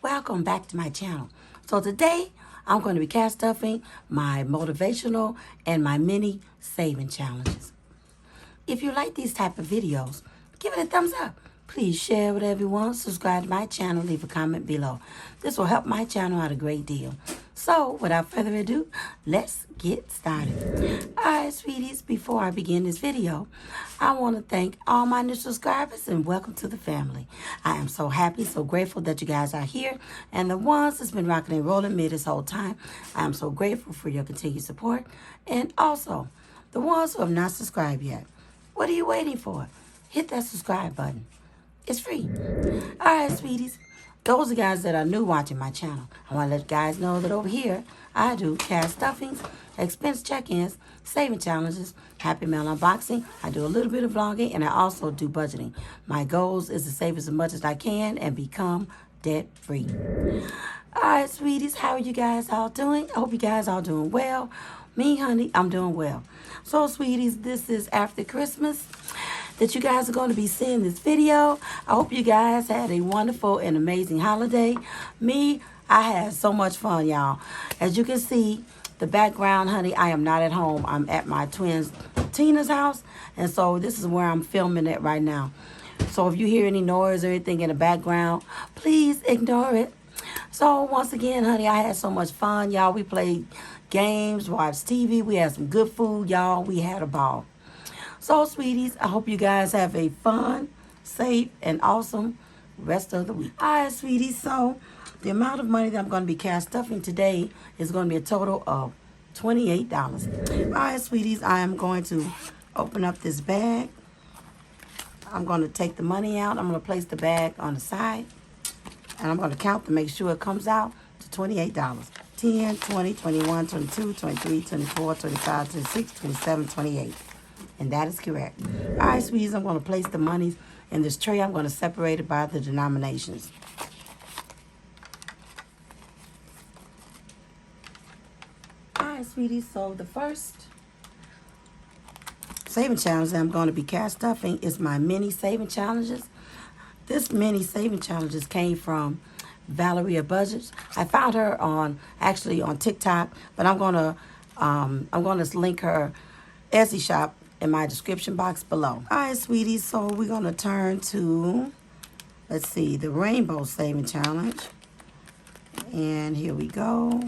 welcome back to my channel. So today I'm going to be cast stuffing my motivational and my mini saving challenges. If you like these type of videos, give it a thumbs up. Please share with everyone, subscribe to my channel, leave a comment below. This will help my channel out a great deal. So without further ado, let's get started. Alright, sweeties, before I begin this video, I want to thank all my new subscribers and welcome to the family. I am so happy, so grateful that you guys are here, and the ones that's been rocking and rolling me this whole time, I am so grateful for your continued support. And also, the ones who have not subscribed yet, what are you waiting for? Hit that subscribe button. It's free. Alright, sweeties. Those are guys that are new watching my channel. I want to let you guys know that over here, I do cash stuffings, expense check-ins, saving challenges, happy mail unboxing. I do a little bit of vlogging, and I also do budgeting. My goals is to save as much as I can and become debt-free. Alright, sweeties, how are you guys all doing? I hope you guys all doing well. Me, honey, I'm doing well. So, sweeties, this is after Christmas that you guys are going to be seeing this video. I hope you guys had a wonderful and amazing holiday. Me, I had so much fun, y'all. As you can see, the background, honey, I am not at home. I'm at my twins Tina's house, and so this is where I'm filming it right now. So if you hear any noise or anything in the background, please ignore it. So once again, honey, I had so much fun, y'all. We played games, watched TV. We had some good food, y'all. We had a ball. So, sweeties, I hope you guys have a fun, safe, and awesome rest of the week. All right, sweeties, so the amount of money that I'm going to be cash stuffing today is going to be a total of $28. All right, sweeties, I am going to open up this bag. I'm going to take the money out. I'm going to place the bag on the side, and I'm going to count to make sure it comes out to $28. 10, 20, 21, 22, 23, 24, 25, 26, 27, 28. And that is correct. All right, sweeties, I'm going to place the monies in this tray. I'm going to separate it by the denominations. All right, sweeties, so the first saving challenge that I'm going to be cash stuffing is my mini saving challenges. This mini saving challenges came from Valeria Budgets. I found her actually on TikTok, but I'm going to link her Etsy shop in my description box below. All right, sweeties, so we're going to turn to, let's see, the Rainbow Saving Challenge. And here we go.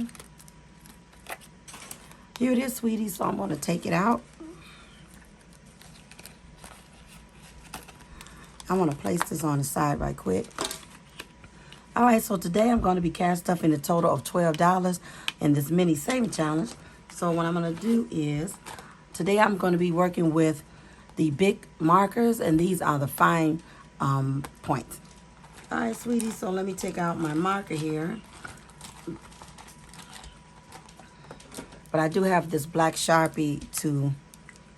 Here it is, sweeties, so I'm going to take it out. I want to place this on the side right quick. All right, so today I'm going to be cash stuffing a total of $12 in this mini saving challenge. So what I'm going to do is, today I'm going to be working with the big markers, and these are the fine points. All right, sweetie, so let me take out my marker here. But I do have this black Sharpie to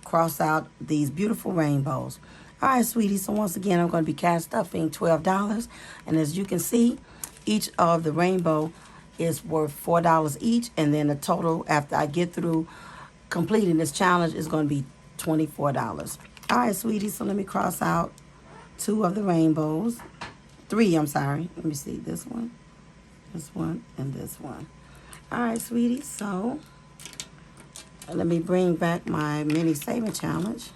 cross out these beautiful rainbows. All right, sweetie, so once again, I'm going to be cash stuffing $12. And as you can see, each of the rainbow is worth $4 each. And then the total, after I get through completing this challenge, is going to be $24. All right, sweetie, so let me cross out two of the rainbows. Three, I'm sorry. Let me see, this one, and this one. All right, sweetie, so let me bring back my mini saving challenge.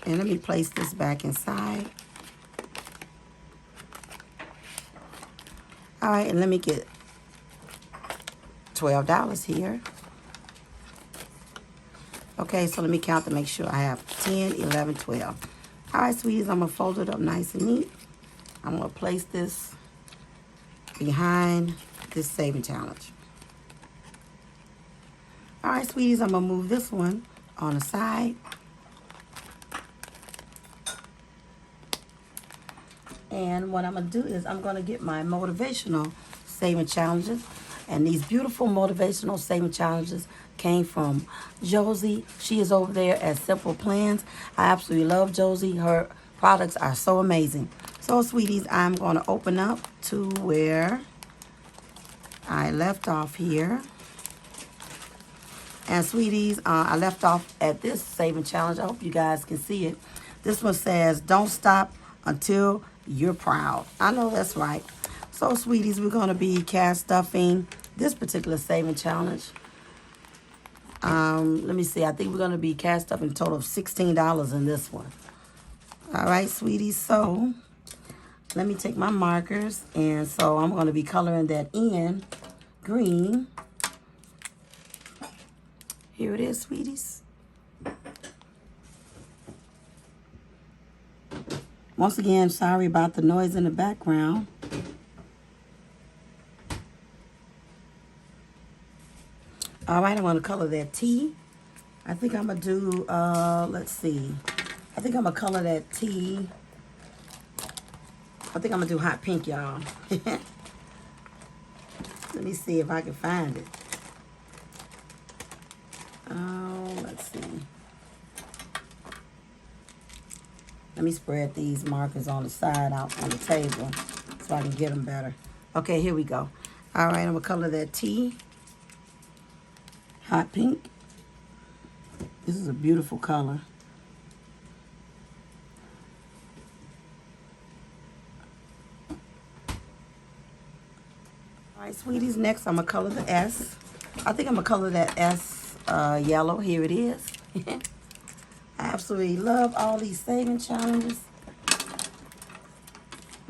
And let me place this back inside. All right, and let me get $12 here. Okay, so let me count to make sure I have 10, 11, 12. All right, sweeties, I'm going to fold it up nice and neat. I'm going to place this behind this saving challenge. All right, sweeties, I'm going to move this one on the side. And what I'm going to do is I'm going to get my motivational saving challenges. And these beautiful motivational saving challenges came from Josie. She is over there at Simple Plans. I absolutely love Josie. Her products are so amazing. So, sweeties, I'm going to open up to where I left off here. And, sweeties, I left off at this saving challenge. I hope you guys can see it. This one says, don't stop until you're proud. I know that's right. So, sweeties, we're going to be cast stuffing this particular saving challenge. Let me see. I think we're going to be cast stuffing a total of $16 in this one. All right, sweeties. So, let me take my markers. And so, I'm going to be coloring that in green. Here it is, sweeties. Once again, sorry about the noise in the background. All right, I'm going to color that T. I think I'm going to do, let's see. I think I'm going to color that T. I think I'm going to do hot pink, y'all. Let me see if I can find it. Oh, let's see. Let me spread these markers on the side out on the table so I can get them better. Okay, here we go. All right, I'm going to color that T. Hot pink. This is a beautiful color. All right, sweeties, next I'm going to color the S. I think I'm going to color that S yellow. Here it is. I absolutely love all these saving challenges.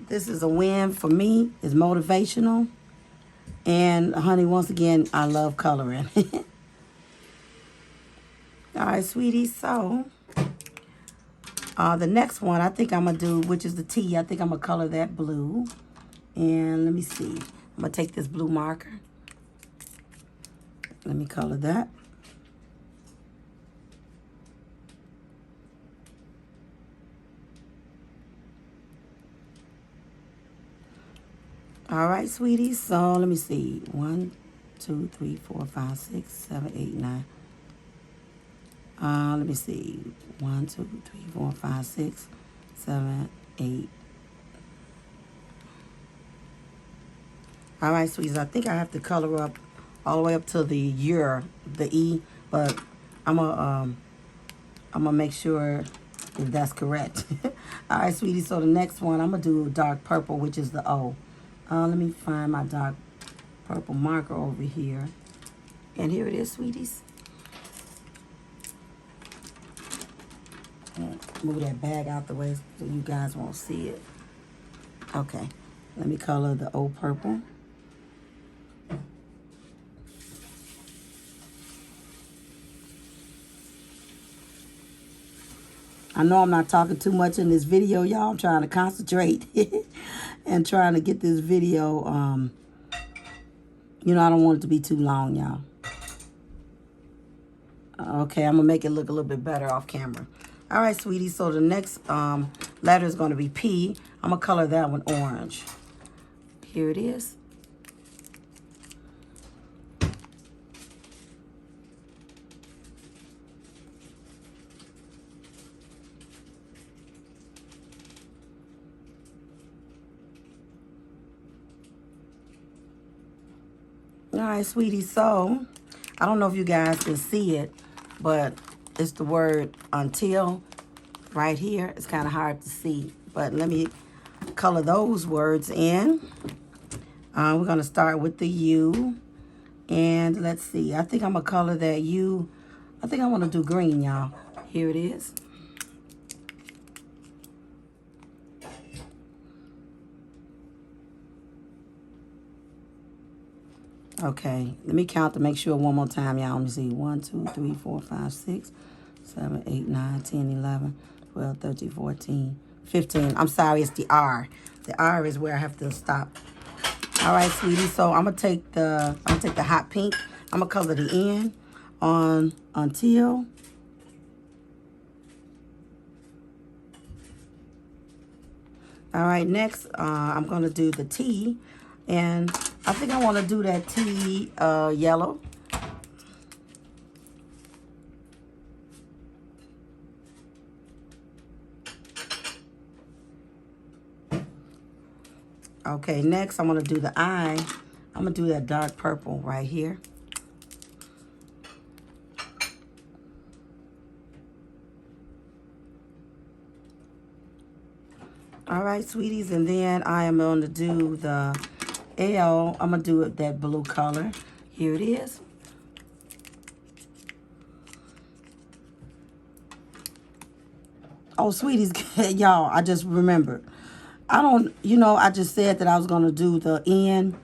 This is a win for me. It's motivational. And, honey, once again, I love coloring. All right, sweeties, so the next one I think I'm going to do, which is the T, I think I'm going to color that blue. And let me see. I'm going to take this blue marker. Let me color that. All right, sweeties, so let me see. 1, 2, 3, 4, 5, 6, 7, 8, 9. Let me see. 1, 2, 3, 4, 5, 6, 7, 8. All right, sweeties. I think I have to color up all the way up to the E, but I'm gonna make sure if that's correct. All right, sweeties. So the next one, I'm gonna do dark purple, which is the O. Let me find my dark purple marker over here, and here it is, sweeties. Move that bag out the way so you guys won't see it. Okay, let me color the O purple. I know I'm not talking too much in this video, y'all. I'm trying to concentrate and trying to get this video, I don't want it to be too long, y'all. Okay, I'm going to make it look a little bit better off camera. All right, sweetie, so the next letter is going to be P. I'm going to color that one orange. Here it is. All right, sweetie, so I don't know if you guys can see it, but it's the word until right here. It's kind of hard to see, but let me color those words in. We're going to start with the U, and let's see. I think I'm going to color that U. I think I want to do green, y'all. Here it is. Okay, let me count to make sure one more time, y'all. Let me see. 1, 2, 3, 4, 5, 6, 7, 8, 9, 10, 11, 12, 13, 14, 15. I'm sorry, it's the R. The R is where I have to stop. All right, sweetie. So I'm gonna take the hot pink. I'm gonna color the N on until. All right, next I'm gonna do the T, and I think I want to do that T yellow. Okay, next I'm going to do the I. I'm going to do that dark purple right here. All right, sweeties, and then I am going to do the L, I'm going to do it that blue color. Here it is. Oh, sweeties, y'all, I just remembered. I just said that I was going to do the N.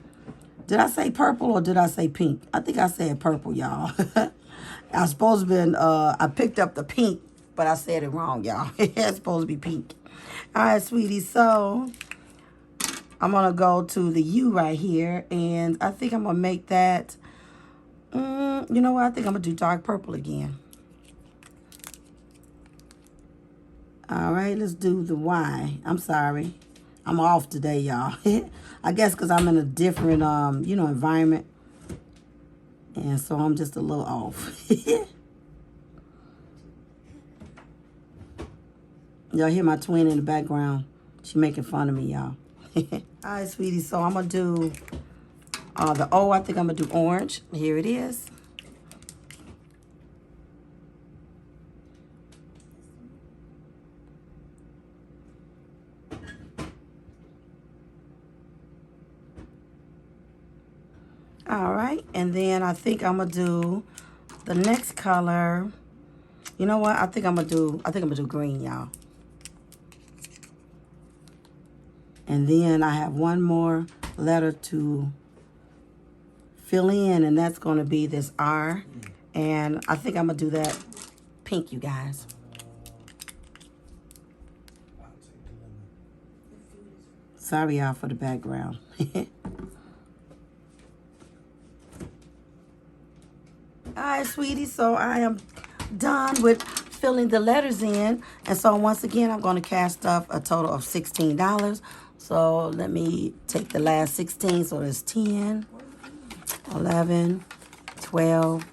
Did I say purple or did I say pink? I think I said purple, y'all. I was supposed to be, I picked up the pink, but I said it wrong, y'all. It's supposed to be pink. All right, sweeties, so I'm going to go to the U right here, and I think I'm going to make that, you know what? I think I'm going to do dark purple again. All right, let's do the Y. I'm sorry. I'm off today, y'all. I guess because I'm in a different, environment. And so I'm just a little off. Y'all hear my twin in the background. She making fun of me, y'all. All right, sweetie. So I'm going to do the O. I think I'm going to do orange. Here it is. All right, and then I think I'm gonna do the next color. You know what? I think I'm gonna do green, y'all. And then I have one more letter to fill in, and that's gonna be this R. And I think I'm gonna do that pink, you guys. Sorry, y'all, for the background. All right, sweetie, so I am done with filling the letters in. And so once again, I'm going to cast off a total of $16. So let me take the last 16. So there's 10, 11, 12,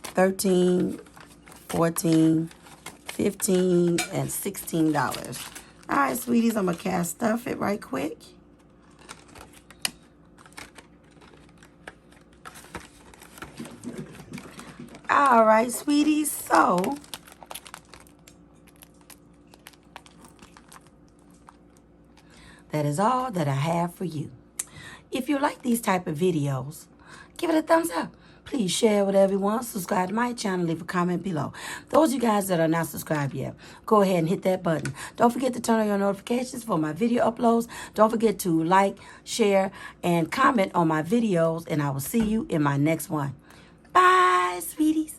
13, 14, 15, and $16. All right, sweeties, I'm going to cast stuff it right quick. All right, sweeties, so that is all that I have for you. If you like these type of videos, give it a thumbs up. Please share with everyone. Subscribe to my channel. Leave a comment below. Those of you guys that are not subscribed yet, go ahead and hit that button. Don't forget to turn on your notifications for my video uploads. Don't forget to like, share, and comment on my videos, and I will see you in my next one. Bye, sweeties.